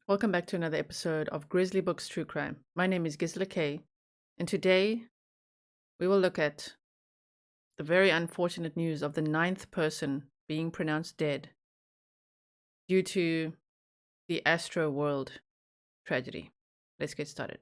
Welcome back to another episode of Grizzly Books True Crime. My name is Gisela K, and today we will look at the very unfortunate news of the 9th person being pronounced dead due to the Astroworld tragedy. Let's get started.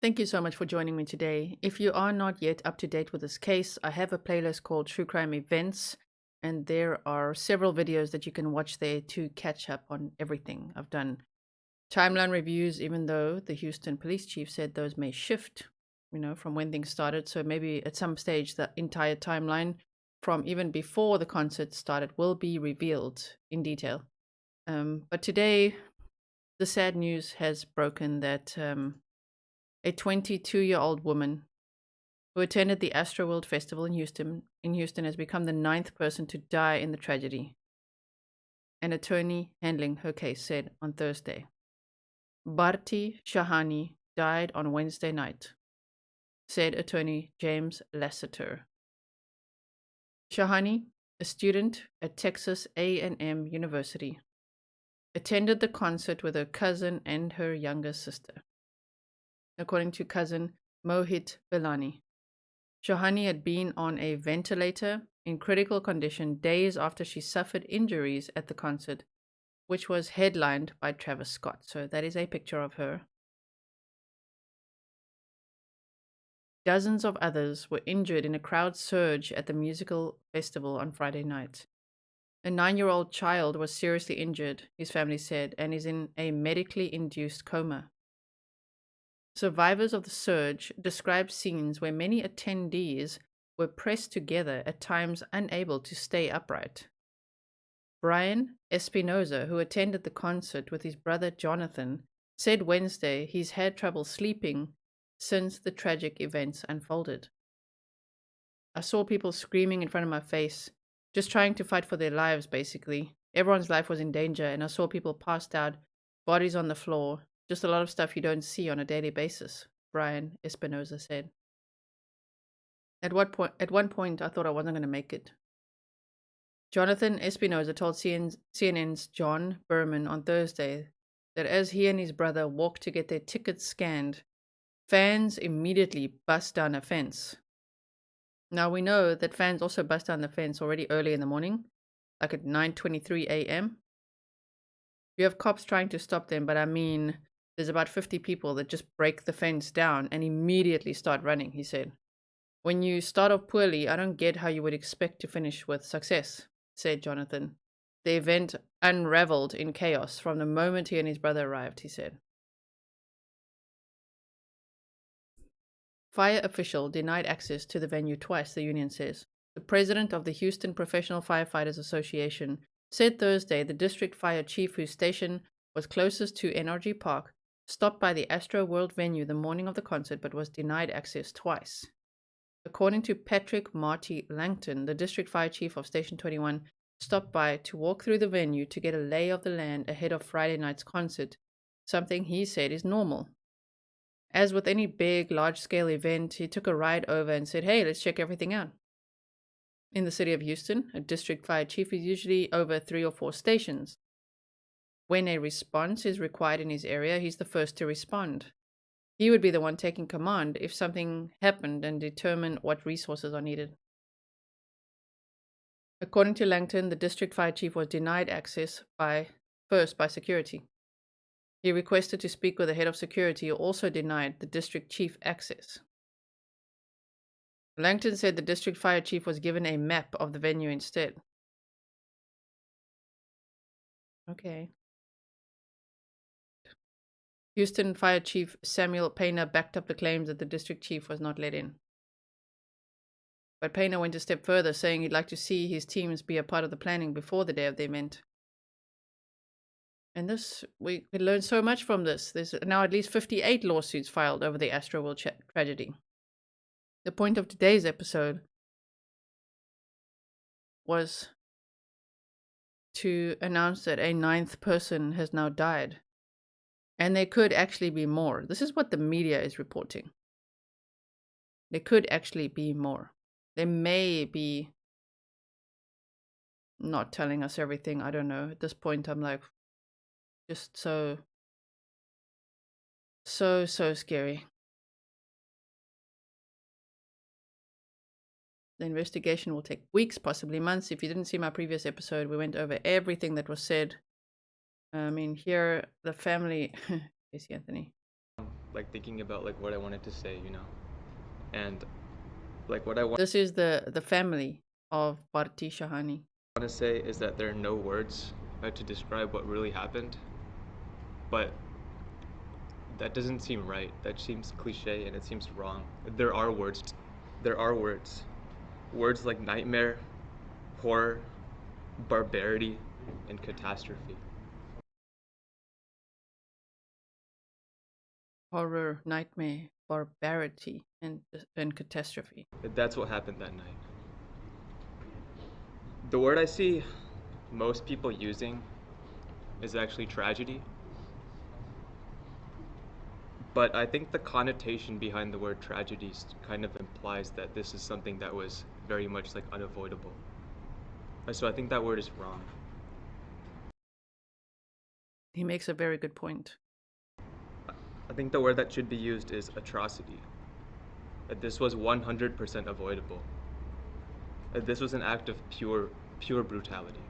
Thank you so much for joining me today. If you are not yet up to date with this case, I have a playlist called True Crime Events, and there are several videos that you can watch there to catch up on everything. I've done timeline reviews, even though the Houston police chief said those may shift, from when things started. So maybe at some stage the entire timeline from even before the concert started will be revealed in detail. But today, the sad news has broken that a 22-year-old woman who attended the Astroworld Festival in Houston has become the 9th person to die in the tragedy. An attorney handling her case said on Thursday. Bharti Shahani died on Wednesday night, said attorney James Lasseter. Shahani, a student at Texas A&M University, attended the concert with her cousin and her younger sister. According to cousin Mohit Belani, Shahani had been on a ventilator in critical condition days after she suffered injuries at the concert, which was headlined by Travis Scott. So that is a picture of her. Dozens of others were injured in a crowd surge at the musical festival on Friday night. A 9-year-old child was seriously injured, his family said, and is in a medically induced coma. Survivors of the surge described scenes where many attendees were pressed together, at times unable to stay upright. Brian Espinoza, who attended the concert with his brother Jonathan, said Wednesday he's had trouble sleeping since the tragic events unfolded. I saw people screaming in front of my face, just trying to fight for their lives, basically. Everyone's life was in danger, and I saw people passed out, bodies on the floor. Just a lot of stuff you don't see on a daily basis, Brian Espinoza said. At one point, I thought I wasn't going to make it. Jonathan Espinoza told CNN's John Berman on Thursday that as he and his brother walked to get their tickets scanned, fans immediately bust down a fence. Now we know that fans also bust down the fence already early in the morning, like at 9:23 a.m. You have cops trying to stop them, but I mean, there's about 50 people that just break the fence down and immediately start running, he said. When you start off poorly, I don't get how you would expect to finish with success, said Jonathan. The event unraveled in chaos from the moment he and his brother arrived, he said. Fire official denied access to the venue twice, the union says. The president of the Houston Professional Firefighters Association said Thursday the district fire chief, whose station was closest to NRG Park, stopped by the Astroworld venue the morning of the concert but was denied access twice. According to Patrick Marty Langton, the district fire chief of Station 21, stopped by to walk through the venue to get a lay of the land ahead of Friday night's concert, something he said is normal. As with any big, large-scale event, he took a ride over and said, hey, let's check everything out. In the city of Houston, a district fire chief is usually over 3 or 4 stations. When a response is required in his area, he's the first to respond. He would be the one taking command if something happened and determine what resources are needed. According to Langton, the district fire chief was denied access first by security. He requested to speak with the head of security, who also denied the district chief access. Langton said the district fire chief was given a map of the venue instead. Okay. Houston Fire Chief Samuel Payne backed up the claims that the district chief was not let in. But Payne went a step further, saying he'd like to see his teams be a part of the planning before the day of the event. And we could learn so much from this. There's now at least 58 lawsuits filed over the Astroworld tragedy. The point of today's episode was to announce that a ninth person has now died. And there could actually be more. This is what the media is reporting. There could actually be more. They may be not telling us everything. I don't know. At this point, I'm like, just so scary. The investigation will take weeks, possibly months. If you didn't see my previous episode, we went over everything that was said. I mean, here, the family... Casey Anthony. Like, thinking about, like, what I wanted to say, you know? And, like, what I want... This is the family of Bharti Shahani. to say is that there are no words to describe what really happened. But that doesn't seem right. That seems cliche and it seems wrong. There are words. There are words. Words like nightmare, horror, barbarity, and catastrophe. Horror, nightmare, barbarity, and catastrophe. That's what happened that night. The word I see most people using is actually tragedy. But I think the connotation behind the word tragedy kind of implies that this is something that was very much like unavoidable. So I think that word is wrong. He makes a very good point. I think the word that should be used is atrocity. That this was 100% avoidable. That this was an act of pure brutality.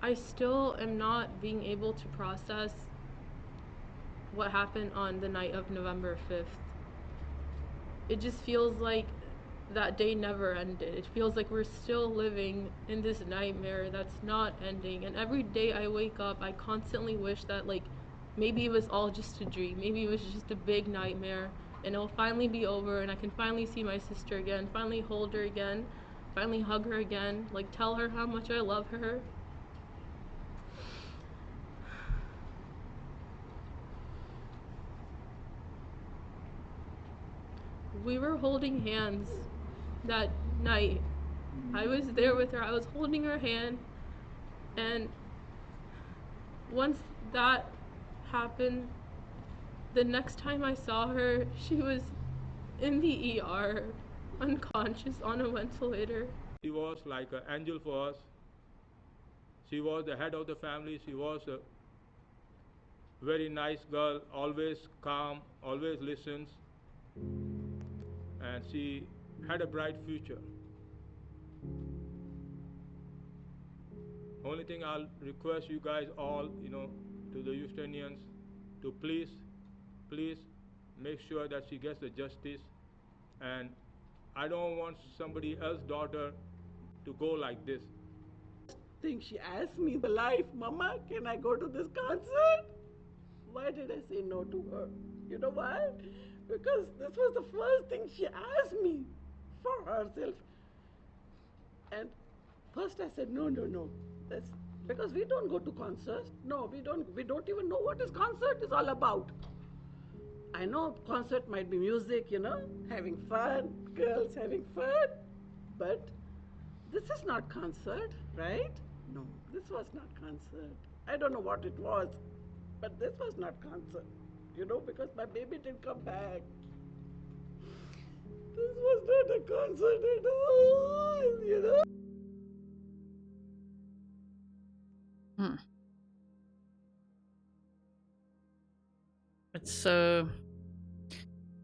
I still am not being able to process what happened on the night of November 5th. It just feels like that day never ended. It feels like we're still living in this nightmare that's not ending. And every day I wake up, I constantly wish that, like, maybe it was all just a dream. Maybe it was just a big nightmare and it'll finally be over and I can finally see my sister again, finally hold her again, finally hug her again, like tell her how much I love her. We were holding hands that night. I was there with her. I was holding her hand. And once that happened, the next time I saw her, she was in the ER, unconscious on a ventilator. She was like an angel for us. She was the head of the family. She was a very nice girl, always calm, always listens. And she had a bright future. Only thing I'll request you guys all, to the Houstonians, to please make sure that she gets the justice. And I don't want somebody else's daughter to go like this. Thing she asked me the life, Mama, can I go to this concert? Why did I say no to her? You know why? Because this was the first thing she asked me for herself. And first I said, no. That's because we don't go to concerts. No, we don't even know what this concert is all about. I know concert might be music, having fun, girls having fun, but this is not concert, right? No, this was not concert. I don't know what it was, but this was not concert, because my baby didn't come back. This was not a concert at all, It's so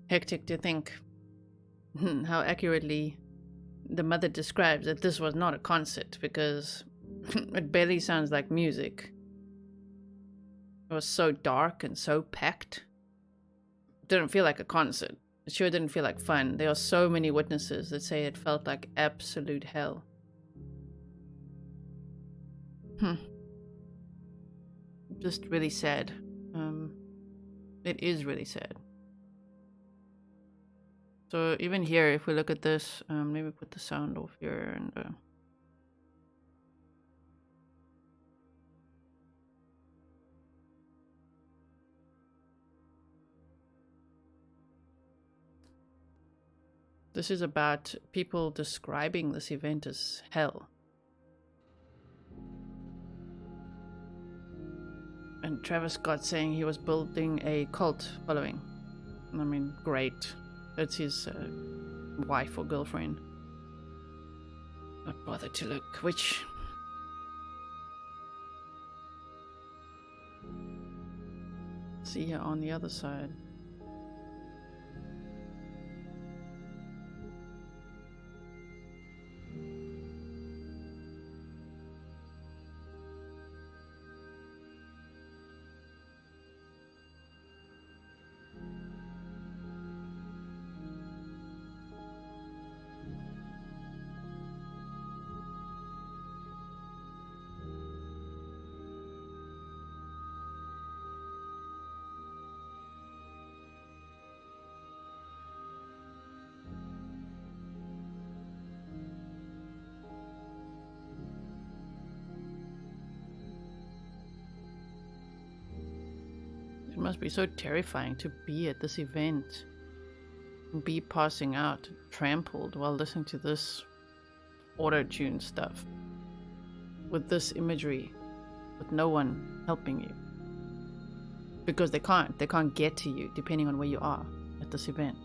hectic to think how accurately the mother describes that this was not a concert, because it barely sounds like music. It was so dark and so packed. It didn't feel like a concert. It sure didn't feel like fun. There are so many witnesses that say it felt like absolute hell. Just really sad. It is really sad. So even here, if we look at this, maybe put the sound off here and This is about people describing this event as hell. And Travis Scott saying he was building a cult following. I mean, great. That's his wife or girlfriend. Not bother to look. Which... See her on the other side. It must be so terrifying to be at this event and be passing out, trampled while listening to this auto-tune stuff with this imagery, with no one helping you. Because they can't get to you depending on where you are at this event.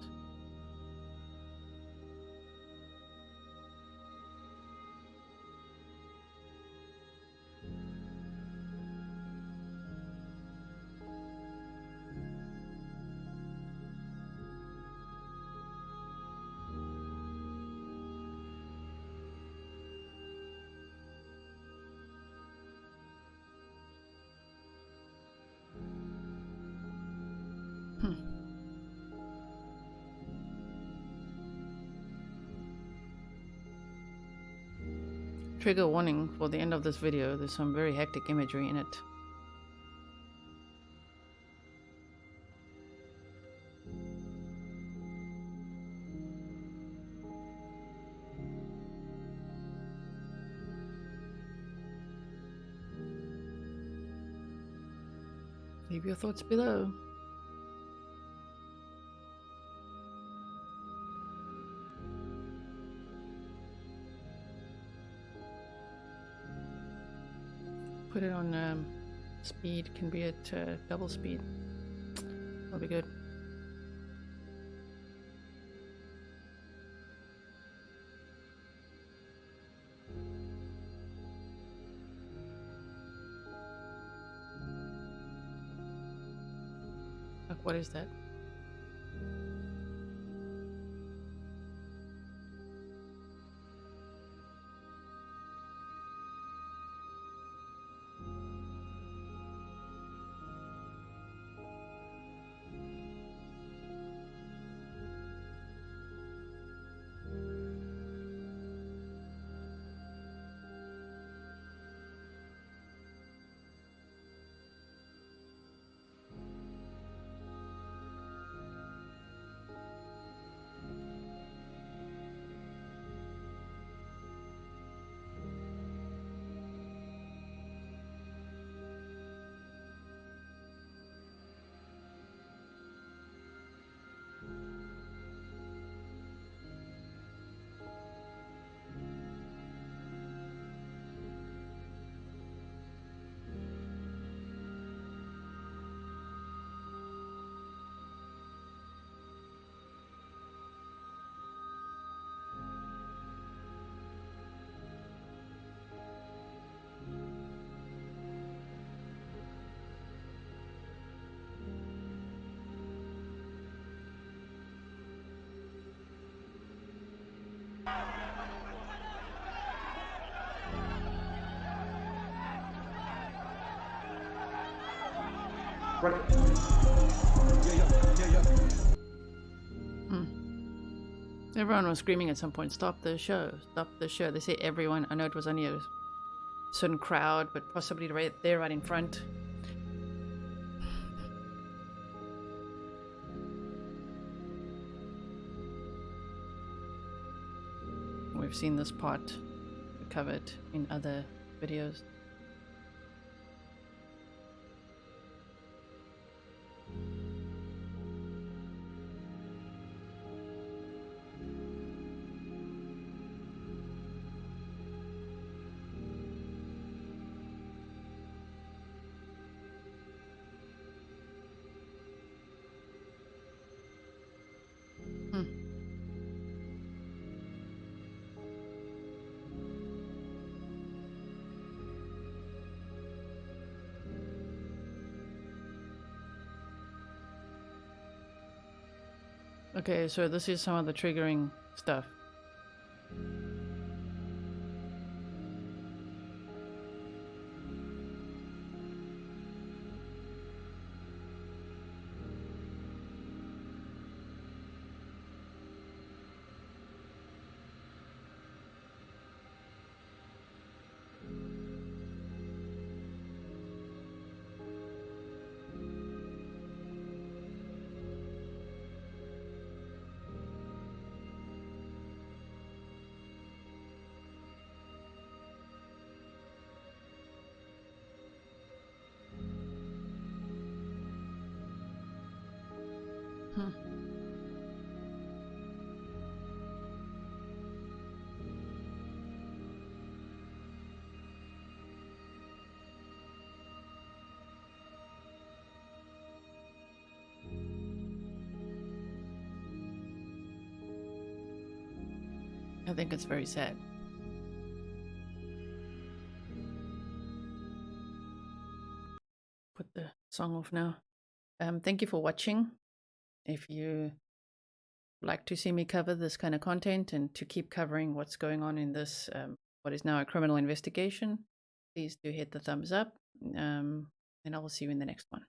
Trigger warning for the end of this video, there's some very hectic imagery in it. Leave your thoughts below. Put it on speed, can be at double speed. That'll be good. Look, what is that? Everyone was screaming at some point, stop the show, stop the show. They say everyone. I know it was only a certain crowd, but possibly right there, right in front. We've seen this part covered in other videos. Okay, so this is some of the triggering stuff. I think it's very sad. Put the song off now. Thank you for watching. If you like to see me cover this kind of content and to keep covering what's going on in this, what is now a criminal investigation, please do hit the thumbs up. And I will see you in the next one.